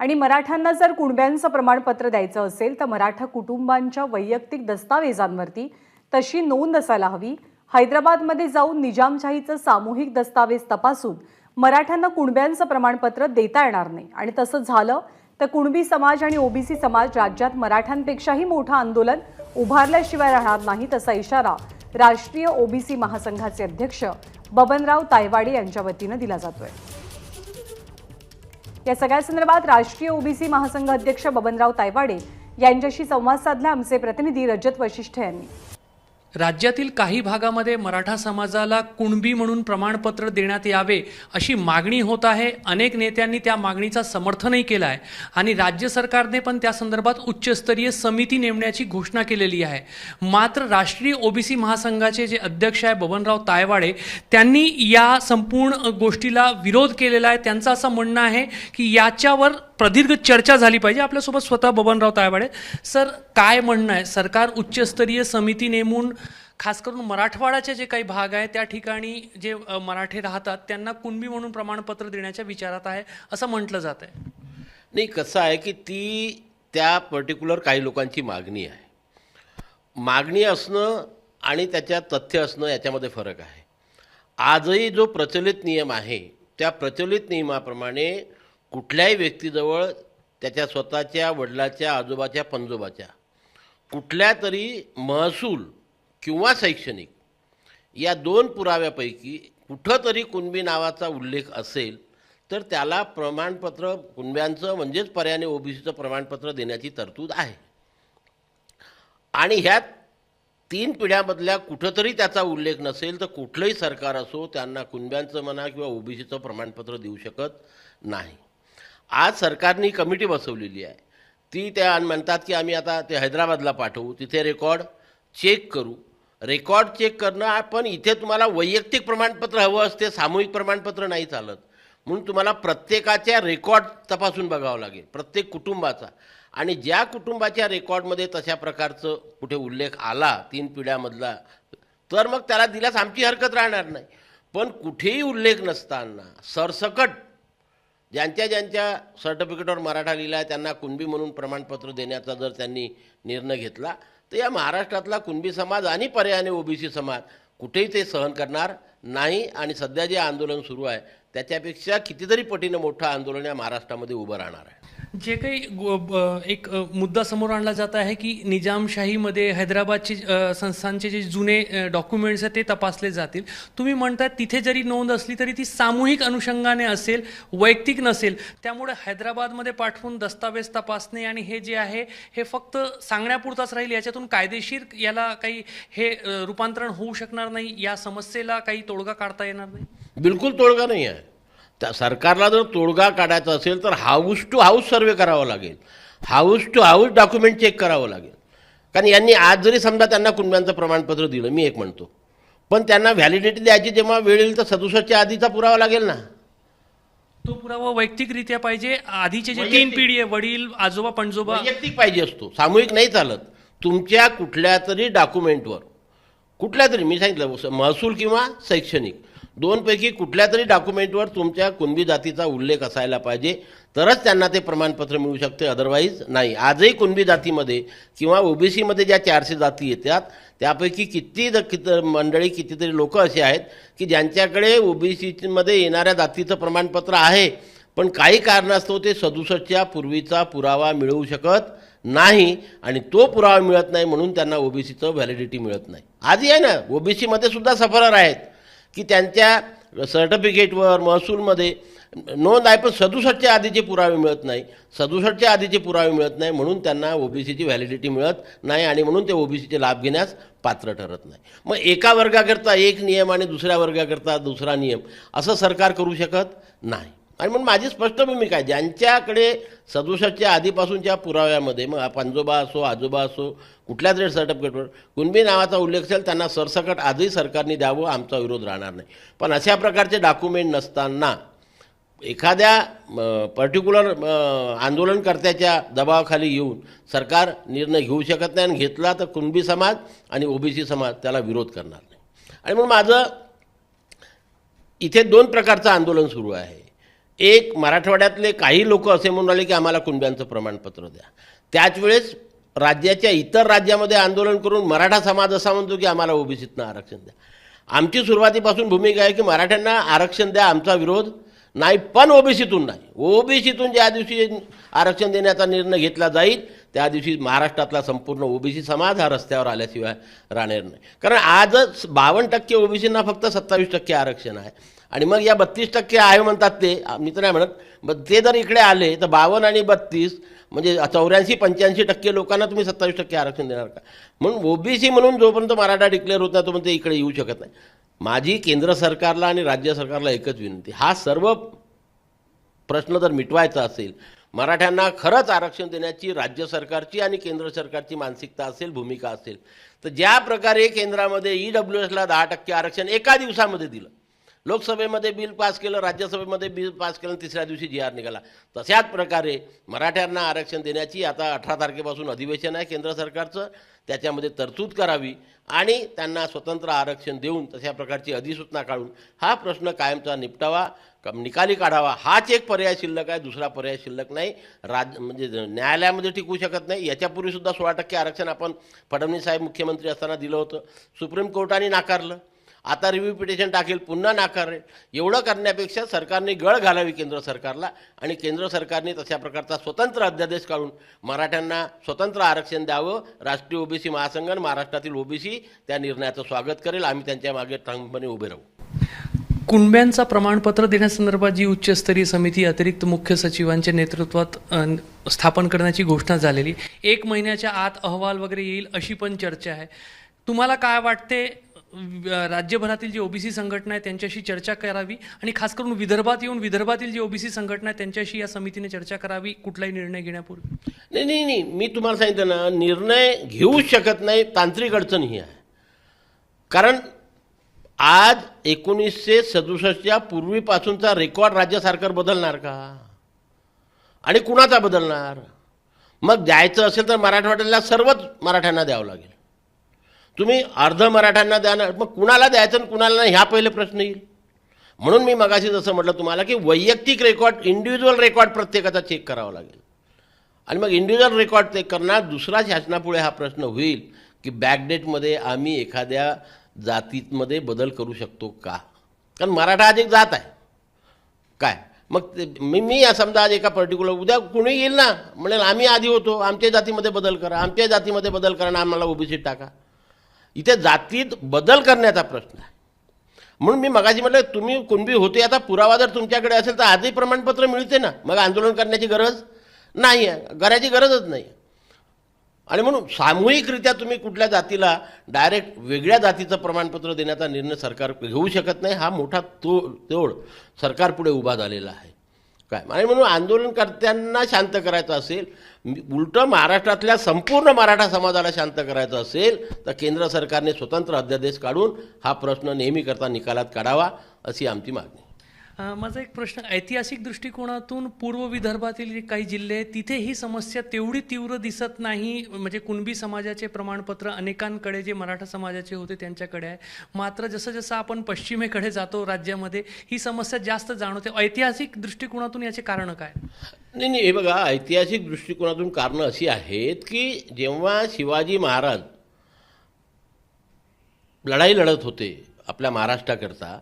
आणि मराठ्यांना जर कुणब्यांचं प्रमाणपत्र द्यायचं असेल तर मराठा कुटुंबांच्या वैयक्तिक दस्तावेजांवरती तशी नोंद असायला हवी। हैदराबादमध्ये जाऊन निजामशाहीचं सामूहिक दस्तावेज तपासून मराठ्यांना कुणब्यांचं प्रमाणपत्र देता येणार नाही आणि तसं झालं तर कुणबी समाज आणि ओबीसी समाज राज्यात मराठ्यांपेक्षाही मोठं आंदोलन उभारल्याशिवाय राहणार नाही, तसा इशारा राष्ट्रीय ओबीसी महासंघाचे अध्यक्ष बबनराव तायवाडे यांच्या वतीनं दिला जातोय। या सगळ्या संदर्भात राष्ट्रीय ओबीसी महासंघ अध्यक्ष बबनराव तायवाडे यांच्याशी संवाद साधला आमचे प्रतिनिधी रजत वशिष्ठ यांनी। राज्यातील काही भागामध्ये मराठा समाजाला कुणबी म्हणून प्रमाणपत्र देण्यात यावे अशी मागणी होत आहे। अनेक नेत्यांनी त्या मागणीचा समर्थनही केलं आहे आणि राज्य सरकारने पण त्या संदर्भात उच्चस्तरीय समिती नेमण्याची घोषणा केलेली आहे। मात्र राष्ट्रीय ओबीसी महासंघाचे जे अध्यक्ष आहे बबनराव तायवाडे त्यांनी या संपूर्ण गोष्टीला विरोध केलेला आहे। त्यांचं असं म्हणणं आहे की याच्यावर प्रदीर्घ चर्चा झाली पाहिजे। आपल्यासोबत स्वतः बबनराव तायवाडे सर, काय म्हणणं आहे? सरकार उच्चस्तरीय समिती नेमून खास करून मराठवाड्याचे जे काही भाग आहे त्या ठिकाणी जे मराठे राहतात त्यांना कुणबी म्हणून प्रमाणपत्र देण्याच्या विचारात आहे असं म्हटलं जात आहे। नाही, कसं आहे की ती त्या पर्टिक्युलर काही लोकांची मागणी आहे। मागणी असणं आणि त्याच्यात तथ्य असणं याच्यामध्ये फरक आहे। आजही जो प्रचलित नियम आहे त्या प्रचलित नियमाप्रमाणे कुठल्याही व्यक्तीजवळ त्याच्या स्वतःच्या वडिलाच्या आजोबाच्या पंजोबाच्या कुठल्या तरी महसूल किंवा शैक्षणिक या दोन पुराव्यापैकी कुठंतरी कुणबी नावाचा उल्लेख असेल तर त्याला प्रमाणपत्र कुणब्यांचं म्हणजेच पर्यायाने ओबीसीचं प्रमाणपत्र देण्याची तरतूद आहे। आणि ह्यात 3 पिढ्यामधल्या कुठंतरी त्याचा उल्लेख नसेल तर कुठलंही सरकार असो त्यांना कुणब्यांचं म्हणा किंवा ओबीसीचं प्रमाणपत्र देऊ शकत नाही। आज सरकारने कमिटी बसवलेली आहे, ती त्या म्हणतात की आम्ही आता ते हैदराबादला पाठवू, तिथे रेकॉर्ड चेक करू। रेकॉर्ड चेक करणं पण इथे तुम्हाला वैयक्तिक प्रमाणपत्र हवं असते, सामूहिक प्रमाणपत्र नाही चालत। म्हणून तुम्हाला प्रत्येकाच्या रेकॉर्ड तपासून बघावं लागेल, प्रत्येक कुटुंबाचा। आणि ज्या कुटुंबाच्या रेकॉर्डमध्ये तशा प्रकारचं कुठे उल्लेख आला 3 पिढ्यामधला तर मग त्याला दिल्यास आमची हरकत राहणार नाही। पण कुठेही उल्लेख नसताना सरसकट ज्यांच्या सर्टिफिकेटवर मराठा लिहिला आहे त्यांना कुणबी म्हणून प्रमाणपत्र देण्याचा जर त्यांनी निर्णय घेतला तर या महाराष्ट्रातला कुणबी समाज आणि पर्यायाने ओबीसी समाज कुठेही ते सहन करणार नाही। आणि सध्या जे आंदोलन सुरू आहे त्याच्यापेक्षा कितीतरी पटीनं मोठं आंदोलन या महाराष्ट्रामध्ये उभं राहणार आहे। जे काही एक मुद्दा समोर आणला जात आहे की निजामशाहीमध्ये हैदराबादचे संस्थांचे जे जुने डॉक्युमेंट्स आहेत ते तपासले जातील। तुम्ही म्हणताय तिथे जरी नोंद असली तरी ती सामूहिक अनुषंगाने असेल, वैयक्तिक नसेल, त्यामुळे हैदराबादमध्ये पाठवून दस्तावेज तपासणे आणि हे जे आहे हे फक्त सांगण्यापुरताच राहील, याच्यातून कायदेशीर याला काही हे रूपांतरण होऊ शकणार नाही, या समस्येला काही तोडगा काढता येणार नाही? बिलकुल तोडगा नाही आहे। त्या सरकारला जर तोडगा काढायचा असेल तर हाऊस टू हाऊस सर्वे करावा लागेल, house to house document check करावं लागेल। कारण यांनी आज जरी समजा त्यांना कुणब्यांचं प्रमाणपत्र दिलं, मी एक म्हणतो, पण त्यांना व्हॅलिडिटी द्यायची जेव्हा वेळ येईल तर 67च्या आधीचा पुरावा लागेल ना। तो पुरावा वैयक्तिकरित्या पाहिजे। आधीचे जे 3 पिढी आहे, वडील आजोबा पंजोबा, वैयक्तिक पाहिजे असतो, सामूहिक नाही चालत। तुमच्या कुठल्या तरी डॉक्युमेंटवर, कुठल्या तरी मी सांगितलं महसूल किंवा शैक्षणिक दोनपैकी कुठल्या तरी डॉक्युमेंटवर तुमच्या कुणबी जातीचा उल्लेख असायला पाहिजे, तरच त्यांना ते प्रमाणपत्र मिळू शकते, अदरवाईज नाही। आजही कुणबी जातीमध्ये किंवा ओबीसीमध्ये ज्या 400 जाती येतात त्यापैकी मंडळी कितीतरी लोक असे आहेत की ज्यांच्याकडे ओबीसीमध्ये येणाऱ्या जातीचं प्रमाणपत्र आहे, पण काही कारणास्तव ते 67च्या पूर्वीचा पुरावा मिळवू शकत नाही आणि तो पुरावा मिळत नाही म्हणून त्यांना ओबीसीचं व्हॅलिडिटी मिळत नाही। आजही आहे ना, ओबीसीमध्ये सुद्धा सफरर आहेत की त्यांच्या सर्टिफिकेटवर महसूलमध्ये नोंद आहे पण 67च्या आधीचे पुरावे मिळत नाही, 67च्या आधीचे पुरावे मिळत नाही म्हणून त्यांना ओबीसीची व्हॅलिडिटी मिळत नाही आणि म्हणून ते ओबीसीचे लाभ घेण्यास पात्र ठरत नाही। मग एका वर्गाकरता एक नियम आणि दुसऱ्या वर्गाकरता दुसरा नियम असं सरकार करू शकत नाही। आणि म्हणून माझी स्पष्ट भूमिका आहे, ज्यांच्याकडे 67च्या आधीपासूनच्या पुराव्यामध्ये मग पंजोबा असो आजोबा असो कुठल्या तरी सर्टिफिकेटवर कुणबी नावाचा उल्लेख असेल त्यांना सरसकट आजही सरकारने द्यावं, आमचा विरोध राहणार नाही। पण अशा प्रकारचे डॉक्युमेंट नसताना एखाद्या पर्टिक्युलर आंदोलनकर्त्याच्या दबावाखाली येऊन सरकार निर्णय घेऊ शकत नाही, आणि घेतला तर कुणबी समाज आणि ओबीसी समाज त्याला विरोध करणार नाही। आणि म्हणून माझं इथे 2 प्रकारचं आंदोलन सुरू आहे। एक मराठवाड्यातले काही लोक असे म्हणून राहिले की आम्हाला कुणब्यांचं प्रमाणपत्र द्या. त्याच वेळेस राज्याच्या इतर राज्यामध्ये आंदोलन करून मराठा समाज असा म्हणतो की आम्हाला ओबीसीतनं आरक्षण द्या. आमची सुरुवातीपासून भूमिका आहे की मराठ्यांना आरक्षण द्या, आमचा विरोध नाही, पण ओबीसीतून नाही. ओबीसीतून ज्या दिवशी आरक्षण देण्याचा निर्णय घेतला जाईल त्या दिवशी महाराष्ट्रातला संपूर्ण ओबीसी समाज हा रस्त्यावर आल्याशिवाय राहणार नाही. कारण आजच 52% ओबीसींना फक्त 27% आरक्षण आहे. आणि मग या 32% आहे म्हणतात ते, मी तर नाही म्हणत, मग ते जर इकडे आले तर 52 आणि 32 म्हणजे 84-85% लोकांना तुम्ही 27% आरक्षण देणार का? म्हणून ओबीसी म्हणून जोपर्यंत मराठा डिक्लेअर होत नाही तोपर्यंत ते इकडे येऊ शकत नाही. माझी केंद्र सरकारला आणि राज्य सरकारला एकच विनंती, हा सर्व प्रश्न जर मिटवायचा असेल, मराठ्यांना खरंच आरक्षण देण्याची राज्य सरकारची आणि केंद्र सरकारची मानसिकता असेल, भूमिका असेल, तर ज्या प्रकारे केंद्रामध्ये EWSला 10% आरक्षण एका दिवसामध्ये दिलं, लोकसभेमध्ये बिल पास केलं, राज्यसभेमध्ये बिल पास केलं, तिसऱ्या दिवशी GR निघाला, तशाच प्रकारे मराठ्यांना आरक्षण देण्याची आता 18 तारखेपासून अधिवेशन आहे केंद्र सरकारचं, त्याच्यामध्ये तरतूद करावी आणि त्यांना स्वतंत्र आरक्षण देऊन तशा प्रकारची अधिसूचना काढून हा प्रश्न कायमचा निपटावा, निकाली काढावा. हाच एक पर्याय शिल्लक आहे, दुसरा पर्याय शिल्लक नाही. म्हणजे न्यायालयामध्ये टिकू शकत नाही. याच्यापूर्वीसुद्धा 16% आरक्षण आपण फडणवीस साहेब मुख्यमंत्री असताना दिलं होतं, सुप्रीम कोर्टाने नाकारलं. आता रिव्ह्यू पिटिशन टाकेल, पुन्हा नाकारेल. एवढं करण्यापेक्षा सरकारने गळ घालावी केंद्र सरकारला आणि केंद्र सरकारने तशा प्रकारचा स्वतंत्र अध्यादेश काढून मराठ्यांना स्वतंत्र आरक्षण द्यावं. राष्ट्रीय ओबीसी महासंघ आणि महाराष्ट्रातील ओबीसी त्या निर्णयाचं स्वागत करेल. आम्ही त्यांच्या मागे ठामपणे उभे राहू. कुणब्यांचा प्रमाणपत्र देण्यासंदर्भात जी उच्चस्तरीय समिती अतिरिक्त मुख्य सचिवांच्या नेतृत्वात स्थापन करण्याची घोषणा झालेली, 1 महिन्याच्या आत अहवाल वगैरे येईल अशी पण चर्चा आहे. तुम्हाला काय वाटते, राज्यभरातील जी ओबीसी संघटना आहे त्यांच्याशी चर्चा करावी आणि खास करून विदर्भात येऊन विदर्भातील जी ओबीसी संघटना आहे त्यांच्याशी या समितीने चर्चा करावी कुठलाही निर्णय घेण्यापूर्वी? नाही, मी तुम्हाला सांगितलं ना, निर्णय घेऊ शकत नाही, तांत्रिक अडचण ही आहे. कारण आज 1967च्या पूर्वीपासूनचा रेकॉर्ड राज्य सरकार बदलणार का? आणि कुणाचा बदलणार? मग द्यायचं असेल तर मराठवाड्याला सर्वच मराठ्यांना द्यावं लागेल. तुम्ही अर्ध मराठ्यांना द्या ना, मग कुणाला द्यायचं आणि कुणाला नाही हा पहिले प्रश्न येईल. म्हणून मी मगाशी जसं म्हटलं तुम्हाला की वैयक्तिक रेकॉर्ड, इंडिव्हिज्युअल रेकॉर्ड प्रत्येकाचा चेक करावा लागेल. आणि मग इंडिव्हिज्युअल रेकॉर्ड चेक करणार. दुसरा शासनापुढे हा प्रश्न होईल की बॅकडेटमध्ये आम्ही एखाद्या जातीमध्ये बदल करू शकतो का? कारण मराठा आज एक जात आहे काय. मग मी या समजा आज एका पर्टिक्युलर, उद्या कुणी येईल ना म्हणेल आम्ही आधी होतो, आमच्या जातीमध्ये बदल करा, आमच्या जातीमध्ये बदल करा आणि आम्हाला ओबीसीत टाका. इथे जातीत बदल करण्याचा प्रश्न आहे. म्हणून मी मगाशी म्हटलं तुम्ही कुणबी होते, आता पुरावा जर तुमच्याकडे असेल तर आजही प्रमाणपत्र मिळते ना, मग आंदोलन करण्याची गरज नाही आहे, करायची गरजच नाही. आणि म्हणून सामूहिकरित्या तुम्ही कुठल्या जातीला डायरेक्ट वेगळ्या जातीचं प्रमाणपत्र देण्याचा निर्णय सरकार घेऊ शकत नाही. हा मोठा तोड सरकारपुढे उभा झालेला आहे काय. आणि म्हणून आंदोलनकर्त्यांना शांत करायचं असेल, उलटं महाराष्ट्रातल्या संपूर्ण मराठा समाजाला शांत करायचं असेल तर केंद्र सरकारने स्वतंत्र अध्यादेश काढून हा प्रश्न नेहमीकरता निकालात काढावा अशी आमची मागणी. माझा एक प्रश्न, ऐतिहासिक दृष्टिकोनातून पूर्व विदर्भातील जे काही जिल्हे आहेत तिथे ही समस्या तेवढी तीव्र दिसत नाही. म्हणजे कुणबी समाजाचे प्रमाणपत्र अनेकांकडे जे मराठा समाजाचे होते त्यांच्याकडे आहे, मात्र जसं जसं आपण पश्चिमेकडे जातो राज्यामध्ये ही समस्या जास्त जाणवते. ऐतिहासिक दृष्टिकोनातून याचे कारण काय? नाही, हे बघा, ऐतिहासिक दृष्टिकोनातून कारणं अशी आहेत की जेव्हा शिवाजी महाराज लढाई लढत होते आपल्या महाराष्ट्राकरता,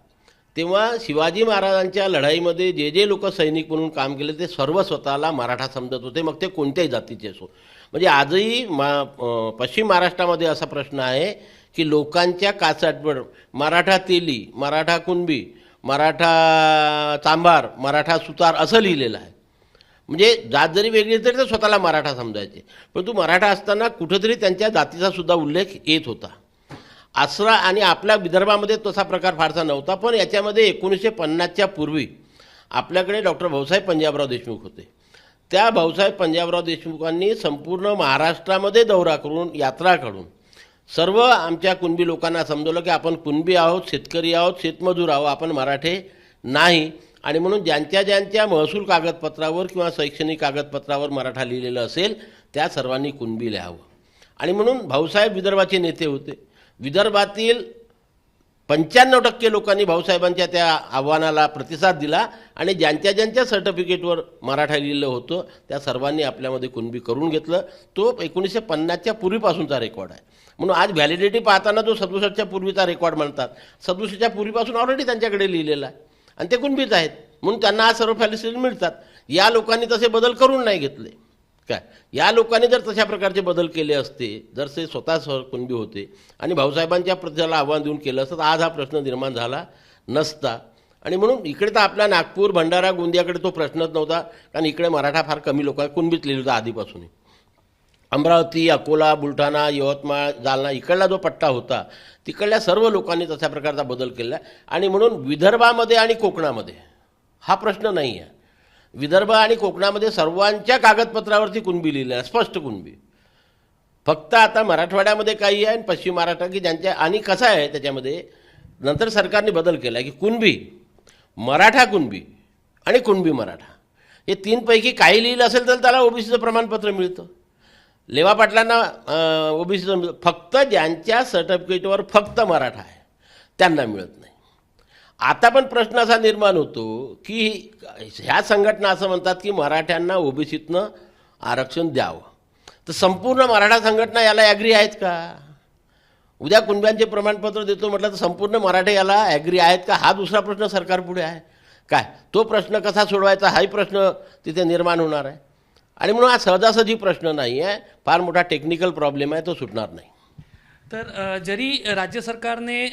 तेव्हा शिवाजी महाराजांच्या लढाईमध्ये जे जे लोक सैनिक म्हणून काम केले ते सर्व स्वतःला मराठा समजत होते, मग ते कोणत्याही जातीचे असो. म्हणजे आजही पश्चिम महाराष्ट्रामध्ये असा प्रश्न आहे की लोकांच्या काचाटवर मराठा तेली, मराठा कुणबी, मराठा चांभार, मराठा सुतार असं लिहिलेलं आहे. म्हणजे जात जरी वेगळी तरी ते स्वतःला मराठा समजायचे, परंतु मराठा असताना कुठंतरी त्यांच्या जातीचा सुद्धा उल्लेख येत होता. आसरा आणि आपल्या विदर्भामध्ये तसा प्रकार फारसा नव्हता. पण याच्यामध्ये 1950च्या पूर्वी आपल्याकडे डॉक्टर भाऊसाहेब पंजाबराव देशमुख होते. त्या भाऊसाहेब पंजाबराव देशमुखांनी संपूर्ण महाराष्ट्रामध्ये दौरा करून, यात्रा काढून सर्व आमच्या कुणबी लोकांना समजवलं की आपण कुणबी आहोत, शेतकरी आहोत, शेतमजूर आहोत, आपण मराठे नाही. आणि म्हणून ज्यांच्या महसूल कागदपत्रावर किंवा शैक्षणिक कागदपत्रावर मराठा लिहिलेलं असेल त्या सर्वांनी कुणबी लिहावं. आणि म्हणून भाऊसाहेब विदर्भाचे नेते होते. विदर्भातील 95% लोकांनी भाऊसाहेबांच्या त्या आव्हानाला प्रतिसाद दिला आणि ज्यांच्या ज्यांच्या सर्टिफिकेटवर मराठा लिहिलं होतं त्या सर्वांनी आपल्यामध्ये कुणबी करून घेतलं. तो 1950च्या पूर्वीपासूनचा रेकॉर्ड आहे. म्हणून आज व्हॅलिडिटी पाहताना जो 67च्या पूर्वीचा रेकॉर्ड म्हणतात, 67च्या पूर्वीपासून ऑलरेडी त्यांच्याकडे लिहिलेला आहे आणि ते कुणबीच आहेत म्हणून त्यांना आज सर्व फॅसिलिटी मिळतात. या लोकांनी तसे बदल करून नाही घेतले. काय या लोकांनी जर तशा प्रकारचे बदल केले असते, जर ते स्वतः कुणबी होते आणि भाऊसाहेबांच्या प्रतिसादाला आव्हान देऊन केलं असतं तर आज हा प्रश्न निर्माण झाला नसता. आणि म्हणून इकडे तर आपल्या नागपूर, भंडारा, गोंदियाकडे तो प्रश्नच नव्हता, कारण इकडे मराठा फार कमी लोक कुणबीच लिहिलं होतं आधीपासून. अमरावती, अकोला, बुलढाणा, यवतमाळ, जालना इकडला जो पट्टा होता तिकडल्या सर्व लोकांनी तशा प्रकारचा बदल केला. आणि म्हणून विदर्भामध्ये आणि कोकणामध्ये हा प्रश्न नाही आहे. विदर्भ आणि कोकणामध्ये सर्वांच्या कागदपत्रावरती कुणबी लिहिलं आहे, स्पष्ट कुणबी. फक्त आता मराठवाड्यामध्ये काही आहे आणि पश्चिम महाराष्ट्र की ज्यांच्या, आणि कसं आहे त्याच्यामध्ये नंतर सरकारने बदल केला की कुणबी, मराठा कुणबी आणि कुणबी मराठा हे तीनपैकी काही लिहिलं असेल तर त्याला ओबीसीचं प्रमाणपत्र मिळतं. लेवा पाटलांना ओबीसीचं मिळतं. फक्त ज्यांच्या सर्टिफिकेटवर फक्त मराठा आहे त्यांना मिळत नाही. आता पण प्रश्न असा निर्माण होतो की ह्या संघटना असं म्हणतात की मराठ्यांना ओबीसीतनं आरक्षण द्यावं, तर संपूर्ण मराठा संघटना याला ॲग्री आहेत का? उद्या कुणब्यांचे प्रमाणपत्र देतो म्हटलं तर संपूर्ण मराठे याला ॲग्री आहेत का? हा दुसरा प्रश्न सरकारपुढे आहे. काय तो प्रश्न कसा सोडवायचा हाही प्रश्न तिथे निर्माण होणार आहे. आणि म्हणून हा सहजासहजी प्रश्न नाही आहे, फार मोठा टेक्निकल प्रॉब्लेम आहे, तो सुटणार नाही. तर जरी राज्य सरकारने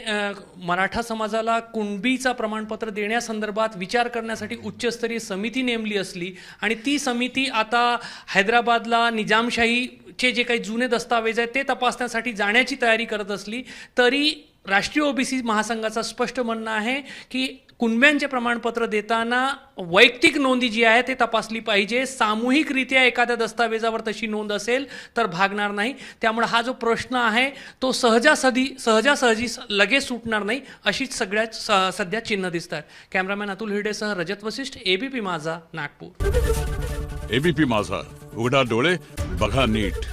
मराठा समाजाला कुणबीचा प्रमाणपत्र देण्यासंदर्भात विचार करण्यासाठी उच्चस्तरीय समिती नेमली असली आणि ती समिती आता हैदराबादला निजामशाहीचे जे काही जुने दस्तावेज आहेत ते तपासण्यासाठी जाण्याची तयारी करत असली तरी राष्ट्रीय ओबीसी महासंघाचं स्पष्ट म्हणणं आहे की कुणब्यांचे प्रमाणपत्र देताना वैयक्तिक नोंदी जी आहे ते तपासली पाहिजे. सामूहिकरित्या एखाद्या दस्तावेजावर तशी नोंद असेल तर भागणार नाही. त्यामुळे हा जो प्रश्न आहे तो सहजासहजी लगेच सुटणार नाही अशीच सगळ्यात सध्या चिन्ह दिसतात. कॅमेरामॅन अतुल हिरडेसह रजत वसिष्ठ, एबीपी माझा, नागपूर. एबीपी माझा, उघडा डोळे बघा नीट.